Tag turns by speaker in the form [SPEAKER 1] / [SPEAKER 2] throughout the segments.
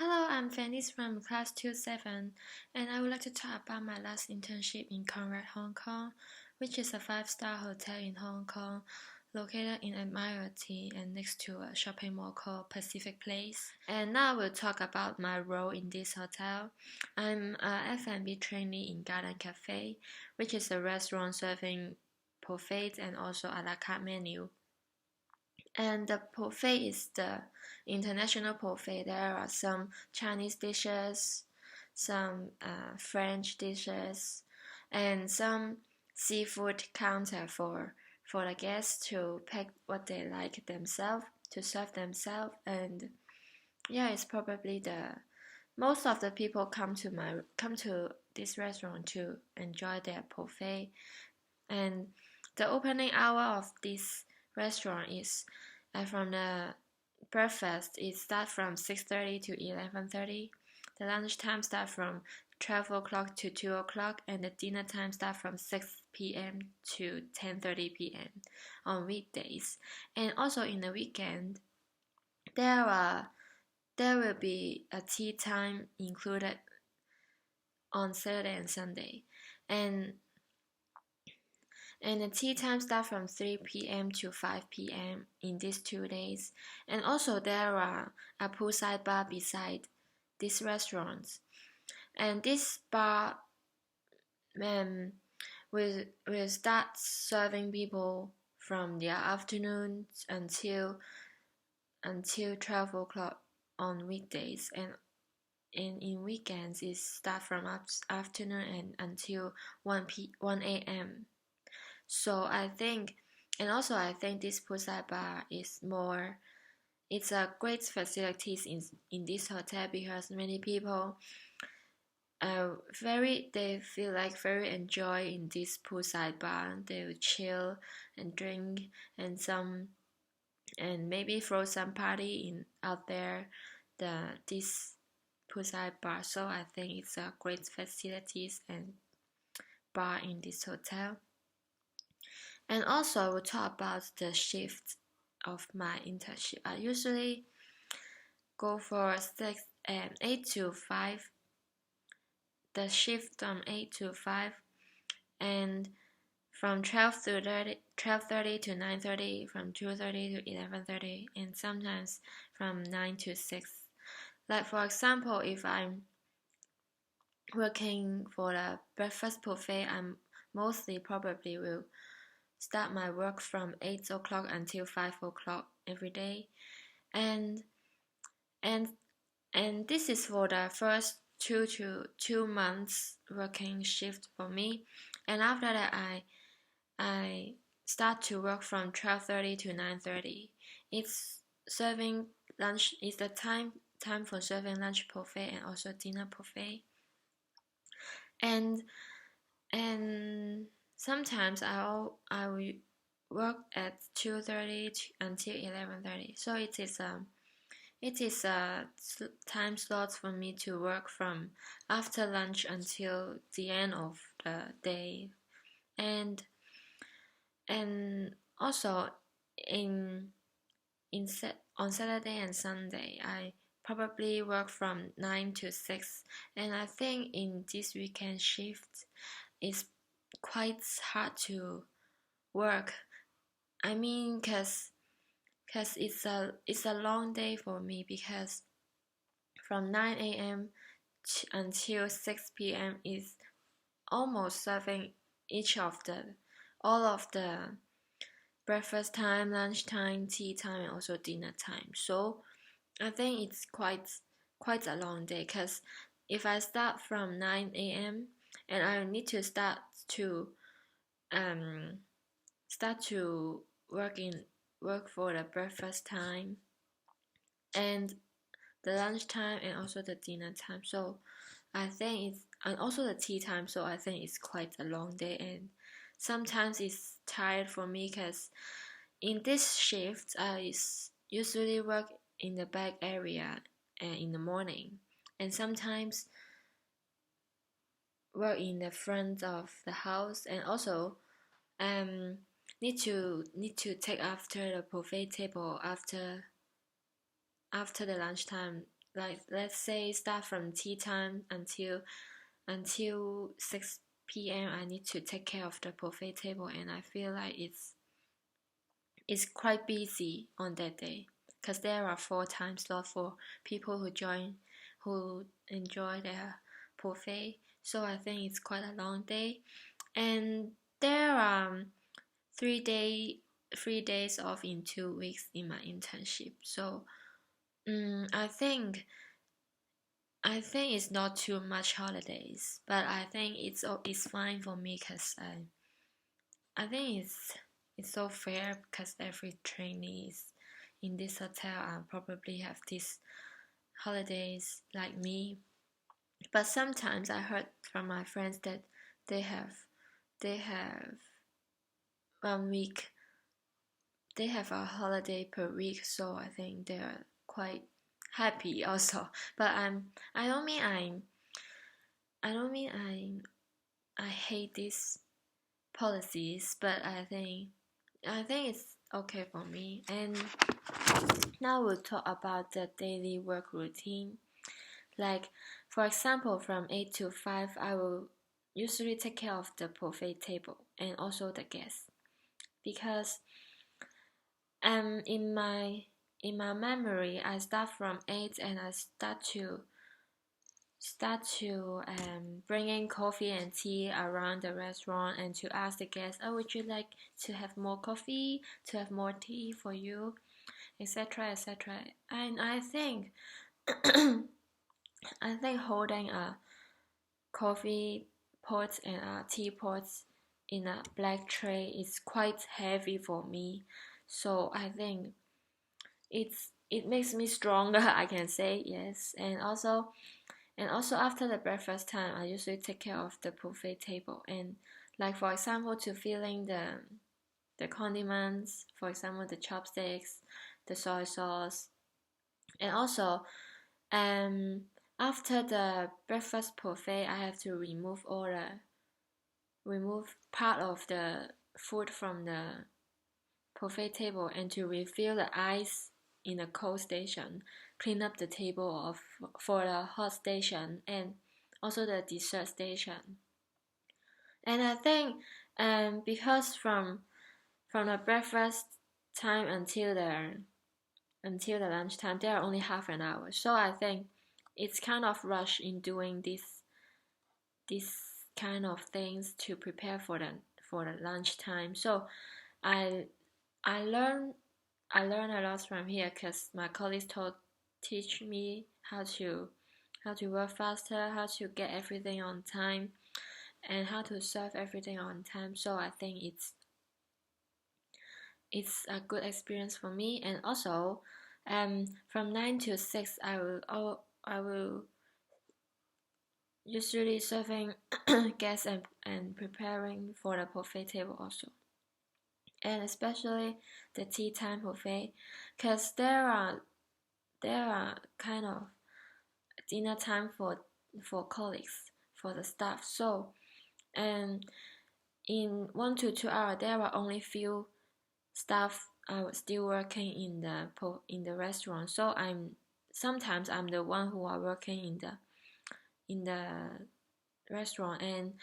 [SPEAKER 1] Hello, I'm Fanny's from class 27, and I would like to talk about my last internship in Conrad, Hong Kong, which is a five-star hotel in Hong Kong, located in Admiralty and next to a shopping mall called Pacific Place. And now I will talk about my role in this hotel. I'm a F&B trainee in Garden Cafe, which is a restaurant serving buffets and also a la carte menu. And the buffet is the international buffet. There are some Chinese dishes, some French dishes, and some seafood counter for the guests to pick what they like themselves to serve themselves. And yeah, it's probably the most of the people come to this restaurant to enjoy their buffet. And the opening hour of this restaurant is from the breakfast. It starts from 6:30 to 11:30. The lunch time starts from 12 o'clock to 2 o'clock, and the dinner time starts from 6 p.m. to 10:30 p.m. on weekdays. And also in the weekend, there will be a tea time included on Saturday and Sunday. And the tea time starts from 3 p.m. to 5 p.m. in these 2 days. And also there are a poolside bar beside these restaurants. And this bar will start serving people from the afternoon until 12 o'clock on weekdays. And in weekends it starts from afternoon and until 1 a.m. So I think this poolside bar it's a great facilities in this hotel because many people they feel like very enjoy in this poolside bar. They will chill and drink and maybe throw some party out there this poolside bar. So I think it's a great facilities and bar in this hotel. And also, we'll talk about the shift of my internship. I usually go for 8 to 5. The shift from 8 to 5, and from 12:30 to 9:30, from 2:30 to 11:30, and sometimes from 9 to 6. Like for example, if I'm working for the breakfast buffet, I'm mostly probably will start my work from 8 o'clock until 5 o'clock every day. And this is for the first 2 months working shift for me. And after that I start to work from 12:30 to 9:30. It's serving lunch is the time for serving lunch buffet and also dinner buffet. And sometimes I will work at 2:30 until 11:30. So it is a time slot for me to work from after lunch until the end of the day. And also on Saturday and Sunday I probably work from 9 to 6. And I think in this weekend shift it's quite hard to work. I mean, cause it's a long day for me because from 9 a.m. until 6 p.m. is almost serving all of the breakfast time, lunch time, tea time, and also dinner time. So I think it's quite a long day because if I start from 9 a.m. and I need to start to work for the breakfast time and the lunch time and also the dinner time. So I think and also the tea time. So I think it's quite a long day, and sometimes it's tired for me because in this shift I usually work in the back area in the morning, and sometimes work in the front of the house, and also need to take after the buffet table after the lunchtime like let's say start from tea time until 6 p.m. I need to take care of the buffet table, and I feel like it's quite busy on that day because there are 4 time slots for people who enjoy their buffet. So I think it's quite a long day, and there are 3 day 3 days off in 2 weeks in my internship. So I think it's not too much holidays, but I think it's fine for me because I think it's so fair because every trainees in this hotel probably have these holidays like me. But sometimes I heard from my friends that they have they have 1 week, they have a holiday per week, so I think they are quite happy also. But I don't mean I hate these policies, but I think it's okay for me. And now we'll talk about the daily work routine. Like for example, from 8 to 5, I will usually take care of the buffet table and also the guests, because in my memory, I start from 8 and I start to bring in coffee and tea around the restaurant and to ask the guests, oh, would you like to have more coffee, to have more tea for you, etc., etc. And I think I think holding a coffee pot and a tea pot in a black tray is quite heavy for me. So I think it makes me stronger, I can say. Yes. And also after the breakfast time, I usually take care of the buffet table, and like for example, to filling the condiments, for example the chopsticks, the soy sauce. And also after the breakfast buffet, I have to remove part of the food from the buffet table and to refill the ice in the cold station, clean up the table for the hot station, and also the dessert station. And I think because from the breakfast time until the lunchtime, there are only half an hour. So I think it's kind of rush in doing this kind of things to prepare for the lunchtime. So I I learn I learn a lot from here because my colleagues teach me how to work faster, how to get everything on time, and how to serve everything on time. So I think it's a good experience for me. And also, from 9 to 6, I will usually serving guests and preparing for the buffet table also, and especially the tea time buffet, because there are kind of dinner time for colleagues, for the staff. So and in 1 to 2 hours, there are only few staff still working in the restaurant. So sometimes I'm the one who are working in the restaurant, and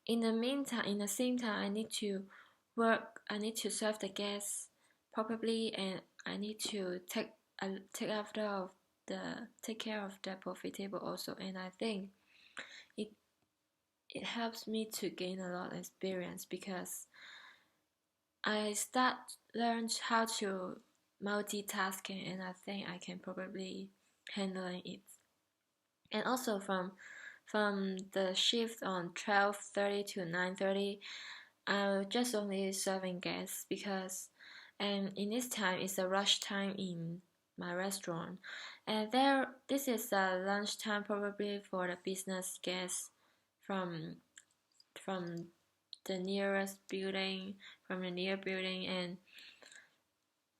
[SPEAKER 1] in the same time, I need to serve the guests properly, and I need to take care of the buffet table also. And I think it it helps me to gain a lot of experience, because I learn how to multitasking, and I think I can probably handling it. And also from the shift on 12:30 to 9:30, I'm just only serving guests, because in this time it's a rush time in my restaurant, and this is a lunchtime probably for the business guests from from the nearest building, from the near building, and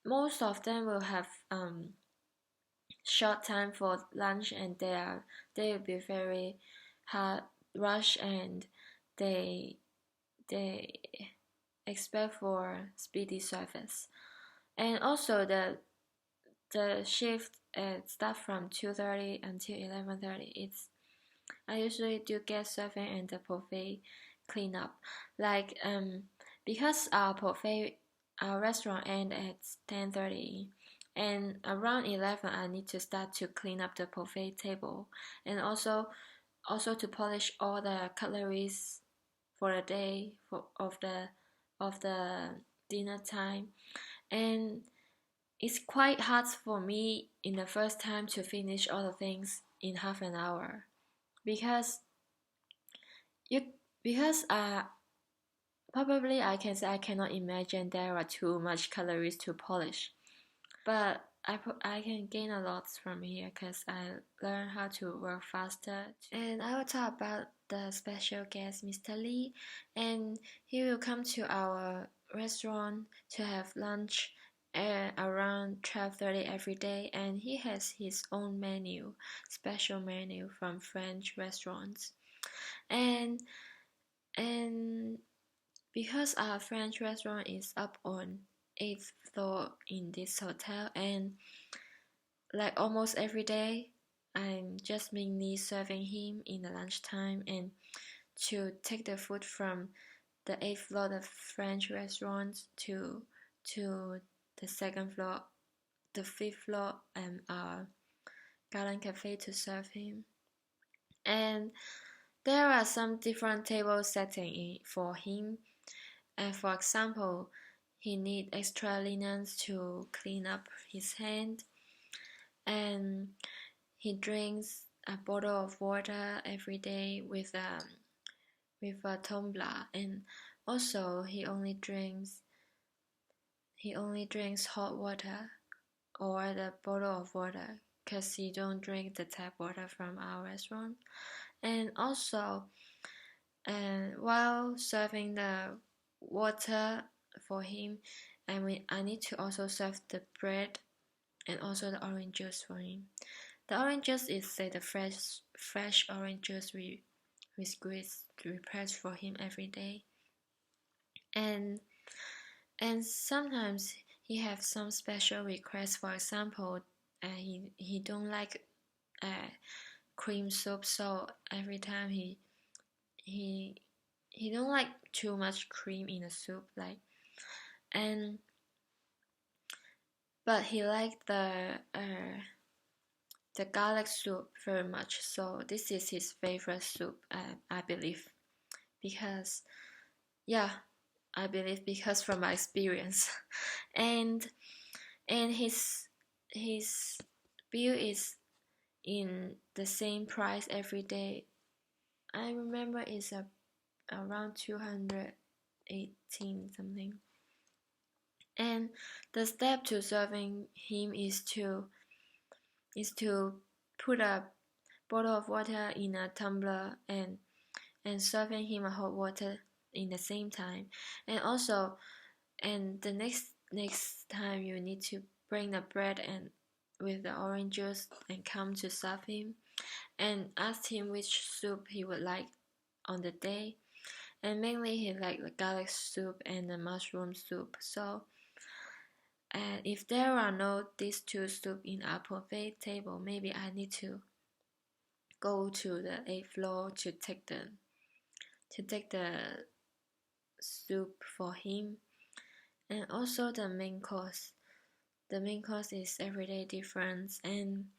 [SPEAKER 1] most of them will have short time for lunch, and they will be very hard rush, and they they expect for speedy service. And also the shift it starts from 2:30 until 11:30. I usually do guest serving and the buffet cleanup. Like because our restaurant end at 10:30, and around 11 I need to start to clean up the buffet table, and also to polish all the cutleries for the day of the dinner time. And it's quite hard for me in the first time to finish all the things in half an hour, because you because probably I can say I cannot imagine there are too much calories to polish, but I can gain a lot from here because I learn how to work faster. And I will talk about the special guest, Mr. Lee, and he will come to our restaurant to have lunch around 12:30 every day, and he has his own menu, special menu from French restaurants. And and because our French restaurant is up on 8th floor in this hotel, and like almost every day, I'm just mainly serving him in the lunchtime and to take the food from the 8th floor of French restaurant to the second floor, the 5th floor, and our garden cafe to serve him. And there are some different table setting for him. And for example, he need extra linens to clean up his hand, and he drinks a bottle of water every day with a tumbler, and also he only drinks hot water or the bottle of water because he don't drink the tap water from our restaurant. And also, while serving the water for him, I need to also serve the bread and also the orange juice for him. The orange juice is the fresh orange juice we squeeze to prepare for him every day. And sometimes he have some special requests. For example, he don't like cream soup, so every time he don't like too much cream in the soup, like. And but he liked the garlic soup very much, so this is his favorite soup, I believe, because I believe because from my experience. and his bill is in the same price every day. I remember it's around 218 something. And the step to serving him is to put a bottle of water in a tumbler and serving him a hot water in the same time. And also, and the next time you need to bring the bread and with the orange juice and come to serve him, and ask him which soup he would like on the day. And mainly he liked the garlic soup and the mushroom soup. So if there are no these two soup in our buffet table, maybe I need to go to the 8th floor to take the soup for him. And also the main course is everyday different, and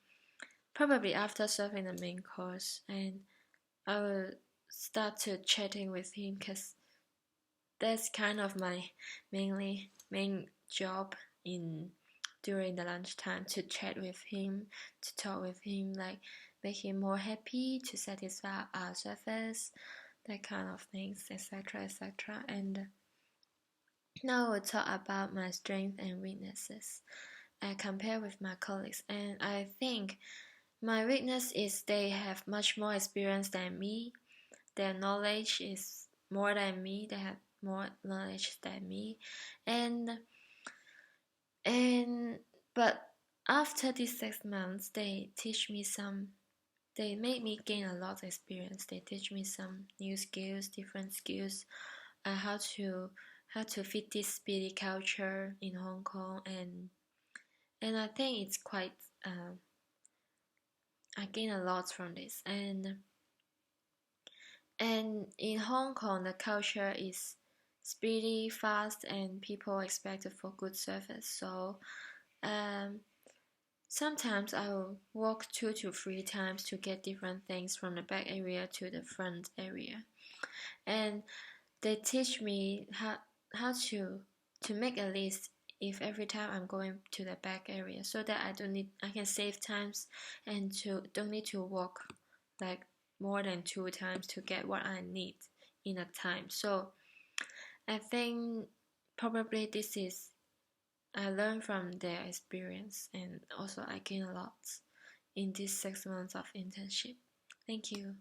[SPEAKER 1] probably after serving the main course, and I will start to chatting with him because that's kind of my main job during the lunchtime, to chat with him, to talk with him, like make him more happy, to satisfy our service, that kind of things, etc. etc. And now we'll talk about my strengths and weaknesses. I compare with my colleagues, and I think my weakness is they have much more experience than me. Their knowledge is more than me. They have more knowledge than me, and but after these 6 months, they made me gain a lot of experience. They teach me some new skills, different skills, how to fit this speedy culture in Hong Kong, and I think it's quite I gain a lot from this. And in Hong Kong, the culture is speedy, fast, and people expect for good service. So sometimes I will walk 2 to 3 times to get different things from the back area to the front area. And they teach me how to make a list if every time I'm going to the back area, so that I can save times and don't need to walk like more than 2 times to get what I need in a time. So I think probably this is I learned from their experience, and also I gain a lot in these 6 months of internship. Thank you.